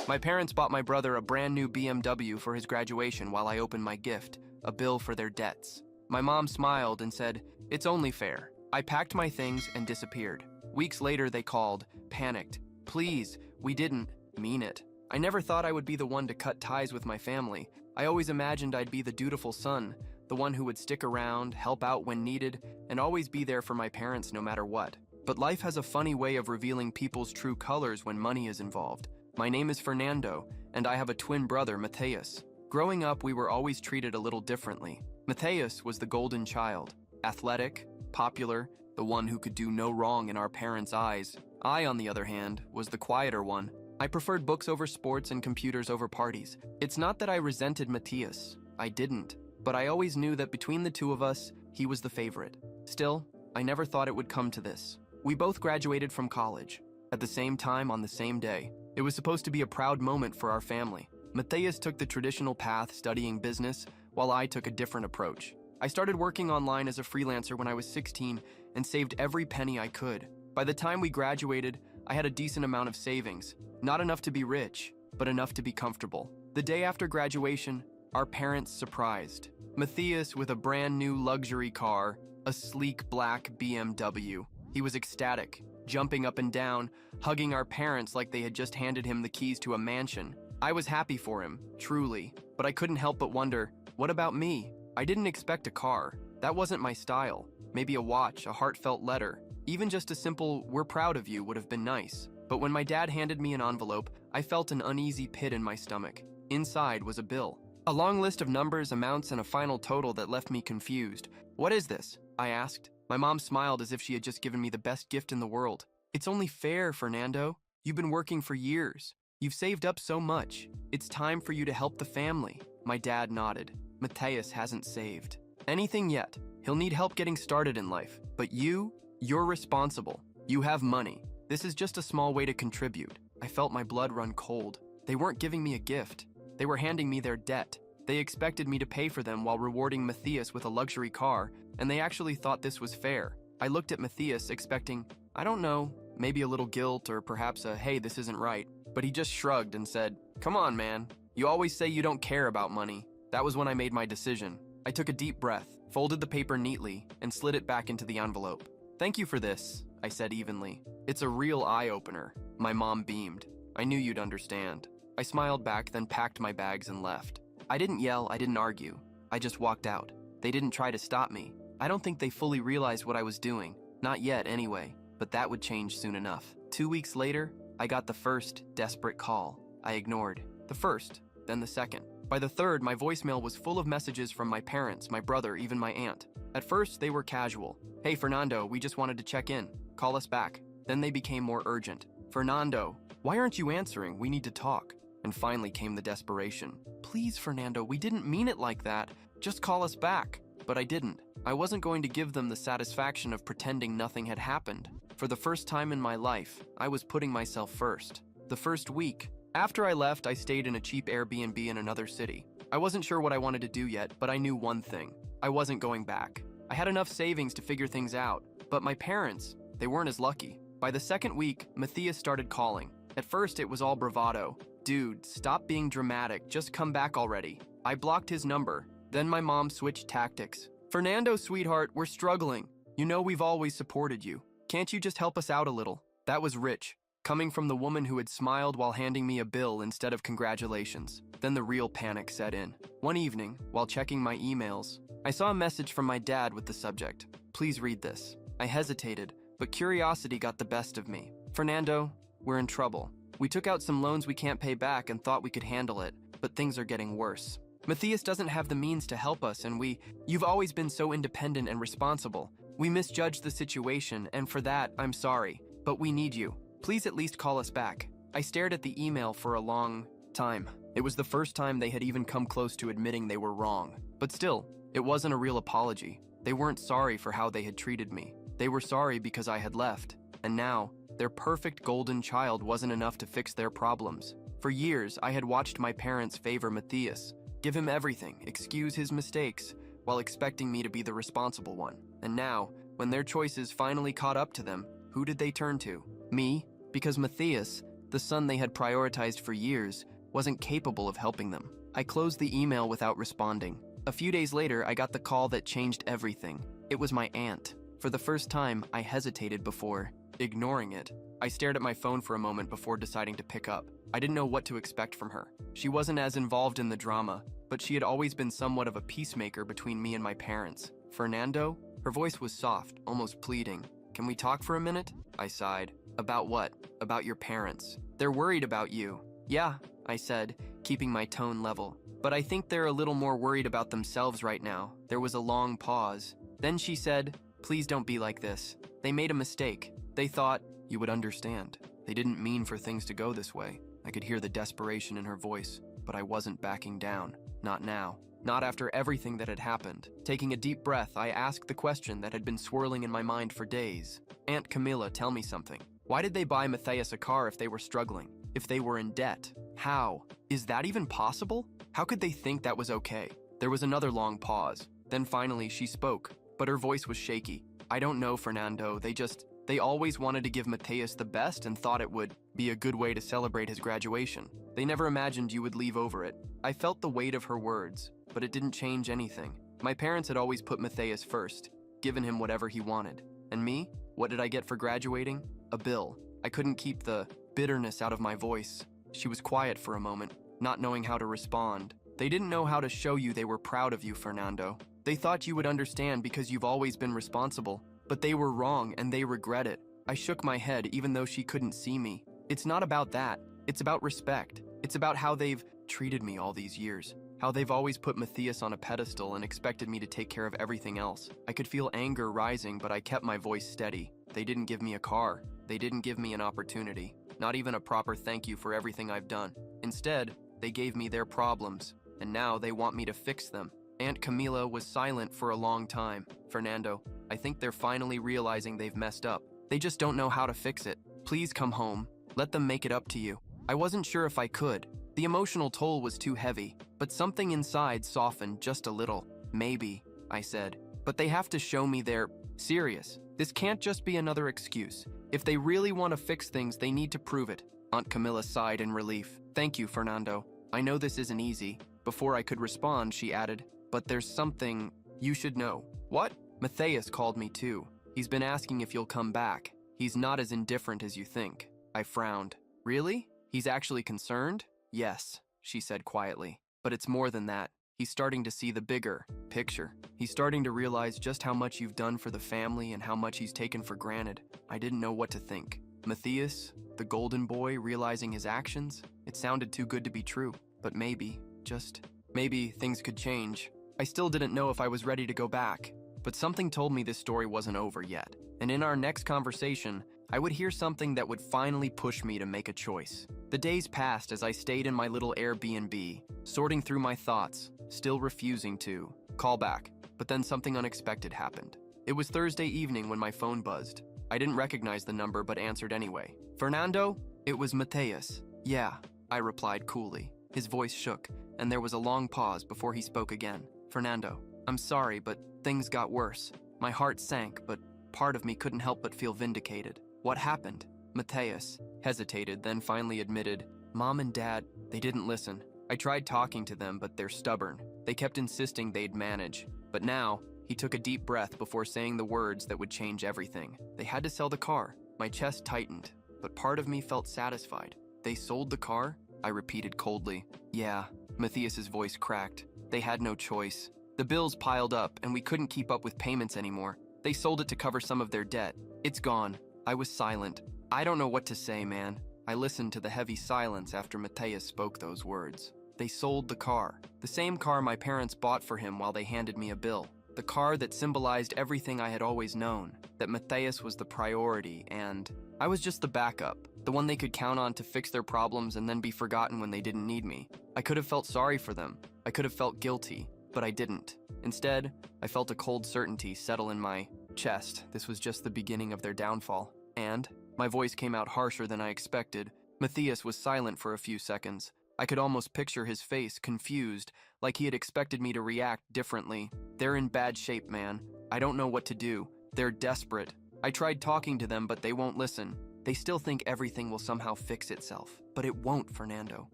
My parents bought my brother a brand new BMW for his graduation while I opened my gift, a bill for their debts. My mom smiled and said, "It's only fair." I packed my things and disappeared. Weeks later, they called, panicked. "Please, we didn't mean it." I never thought I would be the one to cut ties with my family. I always imagined I'd be the dutiful son, the one who would stick around, help out when needed, and always be there for my parents no matter what. But life has a funny way of revealing people's true colors when money is involved. My name is Fernando, and I have a twin brother, Mateus. Growing up, we were always treated a little differently. Mateus was the golden child, athletic, popular, the one who could do no wrong in our parents' eyes. I, on the other hand, was the quieter one. I preferred books over sports and computers over parties. It's not that I resented Mateus. I didn't. But I always knew that between the two of us, he was the favorite. Still, I never thought it would come to this. We both graduated from college, at the same time on the same day. It was supposed to be a proud moment for our family. Mateus took the traditional path, studying business, while I took a different approach. I started working online as a freelancer when I was 16 and saved every penny I could. By the time we graduated, I had a decent amount of savings. Not enough to be rich, but enough to be comfortable. The day after graduation, our parents surprised. Mateus with a brand new luxury car, a sleek black BMW. He was ecstatic, jumping up and down, hugging our parents like they had just handed him the keys to a mansion. I was happy for him, truly, but I couldn't help but wonder, what about me? I didn't expect a car. That wasn't my style. Maybe a watch, a heartfelt letter. Even just a simple, "We're proud of you" would have been nice. But when my dad handed me an envelope, I felt an uneasy pit in my stomach. Inside was a bill. A long list of numbers, amounts, and a final total that left me confused. "What is this?" I asked. My mom smiled as if she had just given me the best gift in the world. "It's only fair, Fernando. You've been working for years. You've saved up so much. It's time for you to help the family." My dad nodded. "Mateus hasn't saved anything yet. He'll need help getting started in life. But you're responsible. You have money. This is just a small way to contribute." I felt my blood run cold. They weren't giving me a gift. They were handing me their debt. They expected me to pay for them while rewarding Mateus with a luxury car, and they actually thought this was fair. I looked at Mateus expecting, I don't know, maybe a little guilt or perhaps a, "Hey, this isn't right." But he just shrugged and said, "Come on, man. You always say you don't care about money." That was when I made my decision. I took a deep breath, folded the paper neatly, and slid it back into the envelope. "Thank you for this," I said evenly. "It's a real eye-opener." My mom beamed. "I knew you'd understand." I smiled back, then packed my bags and left. I didn't yell, I didn't argue. I just walked out. They didn't try to stop me. I don't think they fully realized what I was doing. Not yet, anyway. But that would change soon enough. 2 weeks later, I got the first desperate call. I ignored the first, then the second. By the third, my voicemail was full of messages from my parents, my brother, even my aunt. At first, they were casual. "Hey, Fernando, we just wanted to check in. Call us back." Then they became more urgent. "Fernando, why aren't you answering? We need to talk." And finally came the desperation. "Please, Fernando, we didn't mean it like that. Just call us back." But I didn't. I wasn't going to give them the satisfaction of pretending nothing had happened. For the first time in my life, I was putting myself first. The first week. After I left, I stayed in a cheap Airbnb in another city. I wasn't sure what I wanted to do yet, but I knew one thing. I wasn't going back. I had enough savings to figure things out. But my parents, they weren't as lucky. By the second week, Mateus started calling. At first, it was all bravado. "Dude, stop being dramatic, just come back already." I blocked his number. Then my mom switched tactics. "Fernando, sweetheart, we're struggling. You know we've always supported you. Can't you just help us out a little?" That was rich, coming from the woman who had smiled while handing me a bill instead of congratulations. Then the real panic set in. One evening, while checking my emails, I saw a message from my dad with the subject, "Please read this." I hesitated, but curiosity got the best of me. "Fernando, we're in trouble. We took out some loans we can't pay back and thought we could handle it, but things are getting worse. Mateus doesn't have the means to help us, and you've always been so independent and responsible. We misjudged the situation, and for that, I'm sorry, but we need you. Please at least call us back." I stared at the email for a long time. It was the first time they had even come close to admitting they were wrong. But still, it wasn't a real apology. They weren't sorry for how they had treated me. They were sorry because I had left, and now, their perfect golden child wasn't enough to fix their problems. For years, I had watched my parents favor Mateus, give him everything, excuse his mistakes, while expecting me to be the responsible one. And now, when their choices finally caught up to them, who did they turn to? Me? Because Mateus, The son they had prioritized for years wasn't capable of helping them. I closed the email without responding. A few days later, I got the call that changed everything. It was my aunt. For the first time, I hesitated before ignoring it. I stared at my phone for a moment before deciding to pick up. I didn't know what to expect from her. She wasn't as involved in the drama, but she had always been somewhat of a peacemaker between me and my parents. Fernando? Her voice was soft, almost pleading. Can we talk for a minute? I sighed. About what? About your parents. They're worried about you. Yeah, I said, keeping my tone level. But I think they're a little more worried about themselves right now. There was a long pause. Then she said, please don't be like this. They made a mistake. They thought you would understand. They didn't mean for things to go this way. I could hear the desperation in her voice, but I wasn't backing down. Not now. Not after everything that had happened. Taking a deep breath, I asked the question that had been swirling in my mind for days. Aunt Camilla, tell me something. Why did they buy Matthias a car if they were struggling? If they were in debt? How? Is that even possible? How could they think that was okay? There was another long pause. Then finally she spoke, but her voice was shaky. I don't know, Fernando. They always wanted to give Matthias the best and thought it would be a good way to celebrate his graduation. They never imagined you would leave over it. I felt the weight of her words, but it didn't change anything. My parents had always put Matthias first, given him whatever he wanted. And me? What did I get for graduating? A bill. I couldn't keep the bitterness out of my voice. She was quiet for a moment, not knowing how to respond. They didn't know how to show you they were proud of you, Fernando. They thought you would understand because you've always been responsible. But they were wrong and they regret it. I shook my head even though she couldn't see me. It's not about that. It's about respect. It's about how they've treated me all these years. How they've always put Matthias on a pedestal and expected me to take care of everything else. I could feel anger rising, but I kept my voice steady. They didn't give me a car. They didn't give me an opportunity. Not even a proper thank you for everything I've done. Instead, they gave me their problems, and now they want me to fix them. Aunt Camila was silent for a long time. Fernando, I think they're finally realizing they've messed up. They just don't know how to fix it. Please come home. Let them make it up to you. I wasn't sure if I could. The emotional toll was too heavy, but something inside softened just a little. Maybe, I said. But they have to show me they're serious. This can't just be another excuse. If they really want to fix things, they need to prove it. Aunt Camilla sighed in relief. Thank you, Fernando. I know this isn't easy. Before I could respond, she added, but there's something you should know. What? Matthias called me too. He's been asking if you'll come back. He's not as indifferent as you think. I frowned. Really? He's actually concerned? Yes, she said quietly. But it's more than that. He's starting to see the bigger picture. He's starting to realize just how much you've done for the family and how much he's taken for granted. I didn't know what to think. Matthias, the golden boy, realizing his actions? It sounded too good to be true. But maybe, just maybe, things could change. I still didn't know if I was ready to go back. But something told me this story wasn't over yet. And in our next conversation, I would hear something that would finally push me to make a choice. The days passed as I stayed in my little Airbnb, sorting through my thoughts, still refusing to call back. But then something unexpected happened. It was Thursday evening when my phone buzzed. I didn't recognize the number but answered anyway. Fernando? It was Matthias. Yeah, I replied coolly. His voice shook, and there was a long pause before he spoke again. Fernando, I'm sorry, but things got worse. My heart sank, but part of me couldn't help but feel vindicated. What happened? Matthias hesitated, then finally admitted, Mom and Dad, they didn't listen. I tried talking to them, but they're stubborn. They kept insisting they'd manage. But now, he took a deep breath before saying the words that would change everything. They had to sell the car. My chest tightened, but part of me felt satisfied. They sold the car? I repeated coldly. Yeah, Matthias's voice cracked. They had no choice. The bills piled up, and we couldn't keep up with payments anymore. They sold it to cover some of their debt. It's gone. I was silent. I don't know what to say, man. I listened to the heavy silence after Matthias spoke those words. They sold the car. The same car my parents bought for him while they handed me a bill. The car that symbolized everything I had always known, that Matthias was the priority, and I was just the backup, the one they could count on to fix their problems and then be forgotten when they didn't need me. I could have felt sorry for them. I could have felt guilty, but I didn't. Instead, I felt a cold certainty settle in my chest. This was just the beginning of their downfall. And my voice came out harsher than I expected. Matthias was silent for a few seconds. I could almost picture his face, confused, like he had expected me to react differently. They're in bad shape, man. I don't know what to do. They're desperate. I tried talking to them, but they won't listen. They still think everything will somehow fix itself, but it won't, Fernando.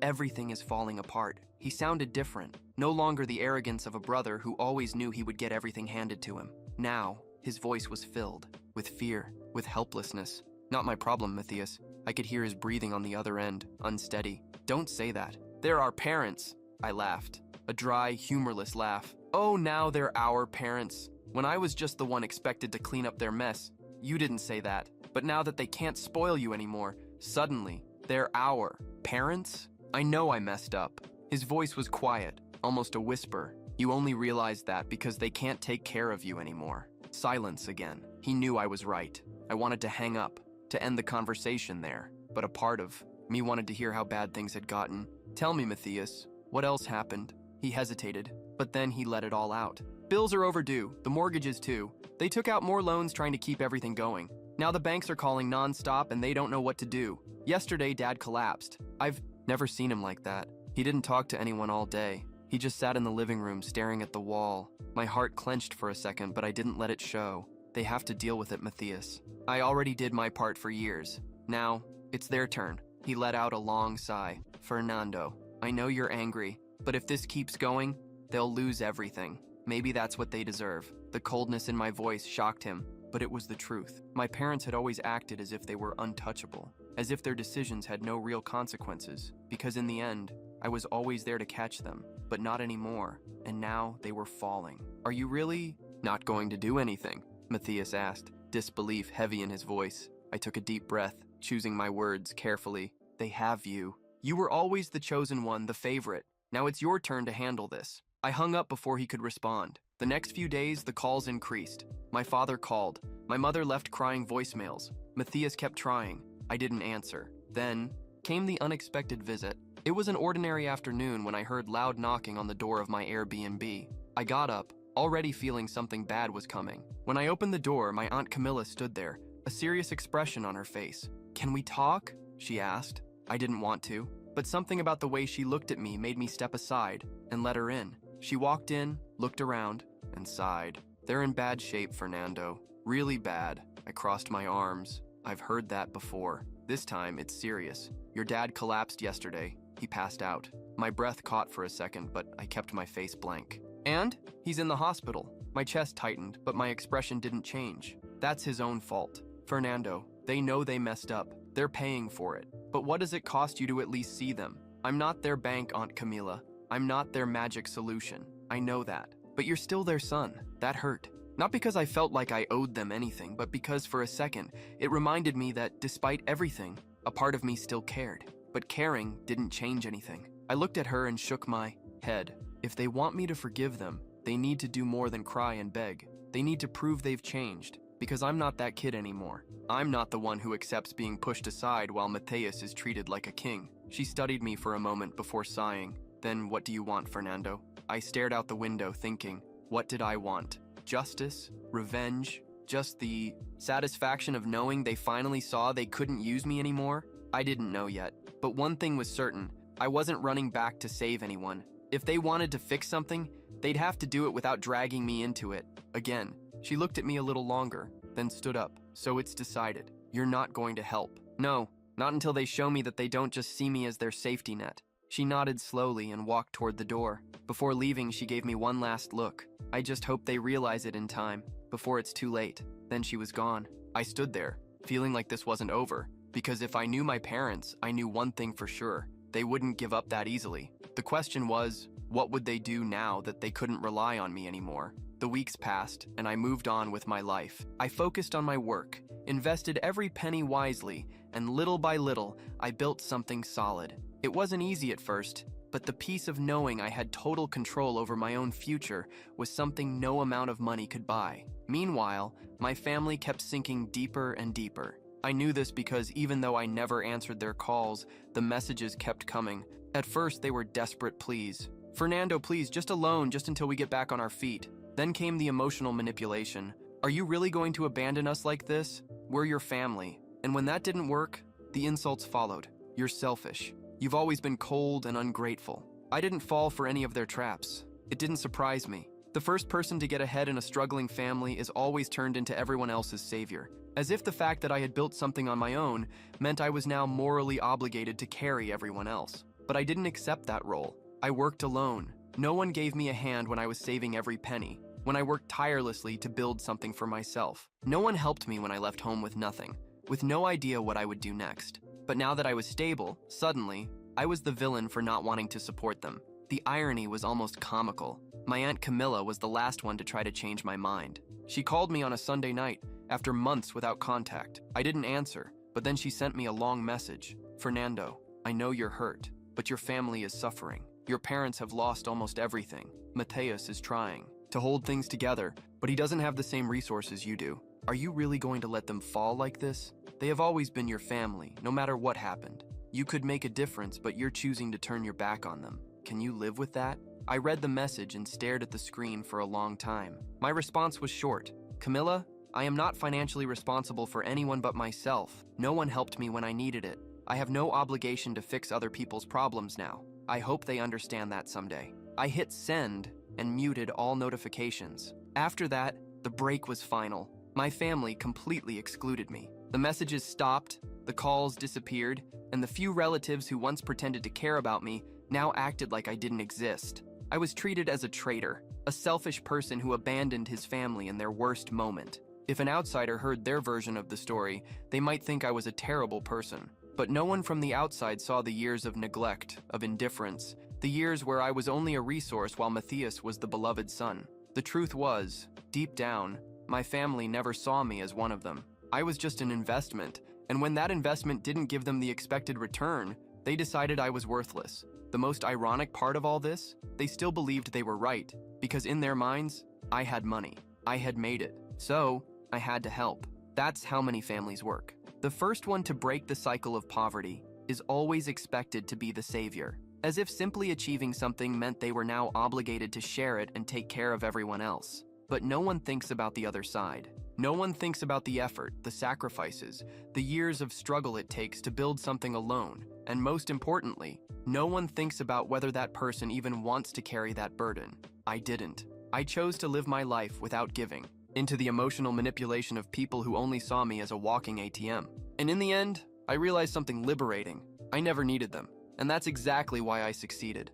Everything is falling apart. He sounded different, no longer the arrogance of a brother who always knew he would get everything handed to him. Now, his voice was filled with fear, with helplessness. Not my problem, Matthias. I could hear his breathing on the other end, unsteady. Don't say that. They're our parents. I laughed, a dry, humorless laugh. Oh, now they're our parents. When I was just the one expected to clean up their mess, you didn't say that. But now that they can't spoil you anymore, suddenly, they're our parents? I know I messed up. His voice was quiet, almost a whisper. You only realize that because they can't take care of you anymore. Silence again. He knew I was right. I wanted to hang up, to end the conversation there. But a part of me wanted to hear how bad things had gotten. Tell me, Matthias, what else happened? He hesitated, but then he let it all out. Bills are overdue, the mortgages too. They took out more loans trying to keep everything going. Now the banks are calling non-stop and they don't know what to do. Yesterday, Dad collapsed. I've never seen him like that. He didn't talk to anyone all day. He just sat in the living room staring at the wall. My heart clenched for a second, but I didn't let it show. They have to deal with it, Matthias. I already did my part for years. Now, it's their turn. He let out a long sigh. Fernando, I know you're angry, but if this keeps going, they'll lose everything. Maybe that's what they deserve. The coldness in my voice shocked him, but it was the truth. My parents had always acted as if they were untouchable, as if their decisions had no real consequences, because in the end, I was always there to catch them, but not anymore, and now they were falling. Are you really not going to do anything? Matthias asked, disbelief heavy in his voice. I took a deep breath, choosing my words carefully. They have you. You were always the chosen one, the favorite. Now it's your turn to handle this. I hung up before he could respond. The next few days, the calls increased. My father called. My mother left crying voicemails. Matthias kept trying. I didn't answer. Then came the unexpected visit. It was an ordinary afternoon when I heard loud knocking on the door of my Airbnb. I got up, already feeling something bad was coming. When I opened the door, my Aunt Camilla stood there, a serious expression on her face. "Can we talk?" she asked. I didn't want to, but something about the way she looked at me made me step aside and let her in. She walked in, looked around, and sighed. "They're in bad shape, Fernando. Really bad." I crossed my arms. I've heard that before. This time, it's serious. Your dad collapsed yesterday. He passed out. My breath caught for a second, but I kept my face blank. And he's in the hospital. My chest tightened, but my expression didn't change. That's his own fault. Fernando, they know they messed up. They're paying for it. But what does it cost you to at least see them? I'm not their bank, Aunt Camila. I'm not their magic solution. I know that. But you're still their son. That hurt. Not because I felt like I owed them anything, but because for a second, it reminded me that despite everything, a part of me still cared. But caring didn't change anything. I looked at her and shook my head. If they want me to forgive them, they need to do more than cry and beg. They need to prove they've changed, because I'm not that kid anymore. I'm not the one who accepts being pushed aside while Matthias is treated like a king. She studied me for a moment before sighing. Then what do you want, Fernando? I stared out the window thinking, what did I want? Justice? Revenge? Just the satisfaction of knowing they finally saw they couldn't use me anymore? I didn't know yet. But one thing was certain, I wasn't running back to save anyone. If they wanted to fix something, they'd have to do it without dragging me into it. Again, she looked at me a little longer, then stood up. So it's decided. You're not going to help. No, not until they show me that they don't just see me as their safety net. She nodded slowly and walked toward the door. Before leaving, she gave me one last look. I just hope they realize it in time, before it's too late. Then she was gone. I stood there, feeling like this wasn't over. Because if I knew my parents, I knew one thing for sure. They wouldn't give up that easily. The question was, what would they do now that they couldn't rely on me anymore? The weeks passed, and I moved on with my life. I focused on my work, invested every penny wisely, and little by little, I built something solid. It wasn't easy at first, but the peace of knowing I had total control over my own future was something no amount of money could buy. Meanwhile, my family kept sinking deeper and deeper. I knew this because even though I never answered their calls, the messages kept coming. At first, they were desperate pleas. Fernando, please, just a loan, just until we get back on our feet. Then came the emotional manipulation. Are you really going to abandon us like this? We're your family. And when that didn't work, the insults followed. You're selfish. You've always been cold and ungrateful. I didn't fall for any of their traps. It didn't surprise me. The first person to get ahead in a struggling family is always turned into everyone else's savior. as if the fact that I had built something on my own meant I was now morally obligated to carry everyone else. But I didn't accept that role. I worked alone. No one gave me a hand when I was saving every penny, when I worked tirelessly to build something for myself. No one helped me when I left home with nothing, with no idea what I would do next. But now that I was stable, suddenly, I was the villain for not wanting to support them. The irony was almost comical. My Aunt Camilla was the last one to try to change my mind. She called me on a Sunday night, after months without contact. I didn't answer, but then she sent me a long message. "Fernando, I know you're hurt, but your family is suffering. Your parents have lost almost everything. Mateus is trying to hold things together, but he doesn't have the same resources you do. Are you really going to let them fall like this? They have always been your family, no matter what happened. You could make a difference, but you're choosing to turn your back on them. Can you live with that?" I read the message and stared at the screen for a long time. My response was short. "Camilla, I am not financially responsible for anyone but myself. No one helped me when I needed it. I have no obligation to fix other people's problems now. I hope they understand that someday." I hit send and muted all notifications. After that, the break was final. My family completely excluded me. The messages stopped, the calls disappeared, and the few relatives who once pretended to care about me now acted like I didn't exist. I was treated as a traitor, a selfish person who abandoned his family in their worst moment. If an outsider heard their version of the story, they might think I was a terrible person. But no one from the outside saw the years of neglect, of indifference, the years where I was only a resource while Matthias was the beloved son. The truth was, deep down, my family never saw me as one of them. I was just an investment, and when that investment didn't give them the expected return, they decided I was worthless. The most ironic part of all this, they still believed they were right, because in their minds, I had money. I had made it. So, I had to help. That's how many families work. The first one to break the cycle of poverty is always expected to be the savior, as if simply achieving something meant they were now obligated to share it and take care of everyone else. But no one thinks about the other side. No one thinks about the effort, the sacrifices, the years of struggle it takes to build something alone, and most importantly, no one thinks about whether that person even wants to carry that burden. I didn't. I chose to live my life without giving, into the emotional manipulation of people who only saw me as a walking ATM. And in the end, I realized something liberating. I never needed them, and that's exactly why I succeeded.